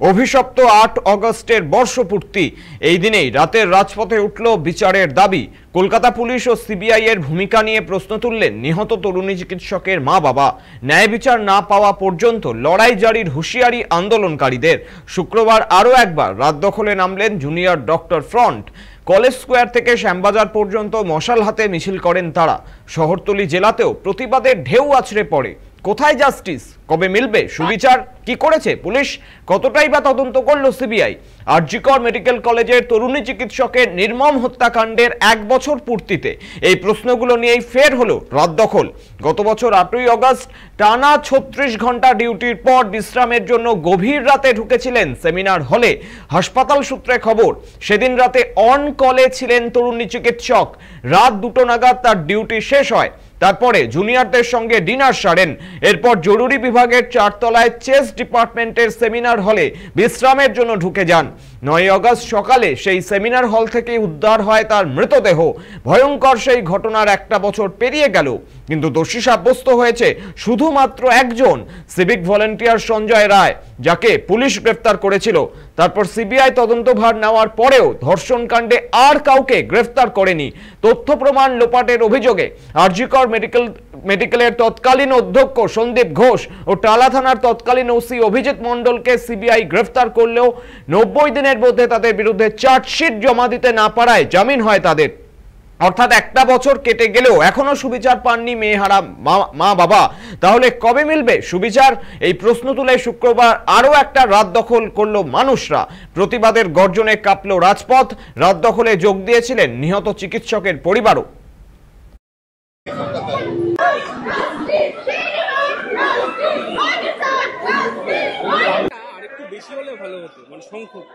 অভিশপ্ত ৮ অগস্টের বর্ষপূর্তি এই দিনেই রাতের রাজপথে উঠল বিচারের দাবি। কলকাতা পুলিশ ও সিবিআই এর ভূমিকা নিয়ে প্রশ্ন তুললেন নিহত তরুণী চিকিৎসকের মা বাবা। ন্যায় বিচার না পাওয়া পর্যন্ত লড়াই জারির হুঁশিয়ারি আন্দোলনকারীদের। শুক্রবার আরও একবার রাত দখলে নামলেন junior doctor front. College square থেকে শ্যামবাজার পর্যন্ত মশাল হাতে মিছিল করেন তারা। শহরতলি জেলাতেও প্রতিবাদের ঢেউ আছড়ে পড়ে। কোথায় জাস্টিস? কবে মিলবে সুবিচার? কি করেছে পুলিশ? কতটাই বা তদন্ত করল সিবিআই? আর.জি. কর মেডিকেল কলেজের তরুণী চিকিৎসকের নির্মম হত্যাকাণ্ডের ১ বছর পূর্তিতে এই প্রশ্নগুলো নিয়েই ফের হলো রাত দখল। গত বছর ৮ই অগস্ট টানা ৩৬ ঘন্টা ডিউটির পর বিশ্রামের জন্য গভীর রাতে ঢুকেছিলেন সেমিনার হলে। হাসপাতাল সূত্রে খবর, সেদিন রাতে অন কলে ছিলেন তরুণী চিকিৎসক। রাত ২টো নাগাদ তার ডিউটি শেষ হয়। তারপরে জুনিয়রদের সঙ্গে ডিনার সারেন। এরপর জরুরি বিভাগের ৪ তলায় চেস্ট ডিপার্টমেন্টের সেমিনার হলে বিশ্রামের জন্য ঢুকে যান। ৯ অগস্ট সকালে সেই সেমিনার হল থেকে উদ্ধার হয় তার মৃতদেহ। ভয়ঙ্কর সেই ঘটনার ১টা বছর পেরিয়ে গেল, কিন্তু দোষী সাব্যস্ত হয়েছে শুধুমাত্র একজন, সিভিক ভলেন্টিয়ার সঞ্জয় রায়, যাকে পুলিশ গ্রেফতার করেছিল। তারপর সিবিআই তদন্তভার নেওয়ার পরেও ধর্ষণ কাণ্ডে আর কাউকে গ্রেফতার করেনি। তথ্য প্রমাণ লোপাটের অভিযোগে আর.জি. কর মেডিকেলের তৎকালীন অধ্যক্ষ সন্দীপ ঘোষ ও টালা থানার তৎকালীন ওসি অভিজিৎ মণ্ডলকে সিবিআই গ্রেফতার করলেও ৯০ দিনের মধ্যে তাদের বিরুদ্ধে চার্জশিট জমা দিতে না পারায় জামিন হয় তাদের। অর্থাৎ ১টা বছর কেটে গেলেও এখনো সুবিচার পাননি মেয়েহারা মা বাবা। তাহলে কবে মিলবে সুবিচার? এই প্রশ্ন তুলে শুক্রবার আরও একটা রাত দখল করল মানুষরা। প্রতিবাদের গর্জনে কাঁপল রাজপথ। রাত দখলে যোগ দিয়েছিলেন নিহত চিকিৎসকের পরিবারও। আরেকটু বেশি হলে ভালো হতো, মানে সংখ্যক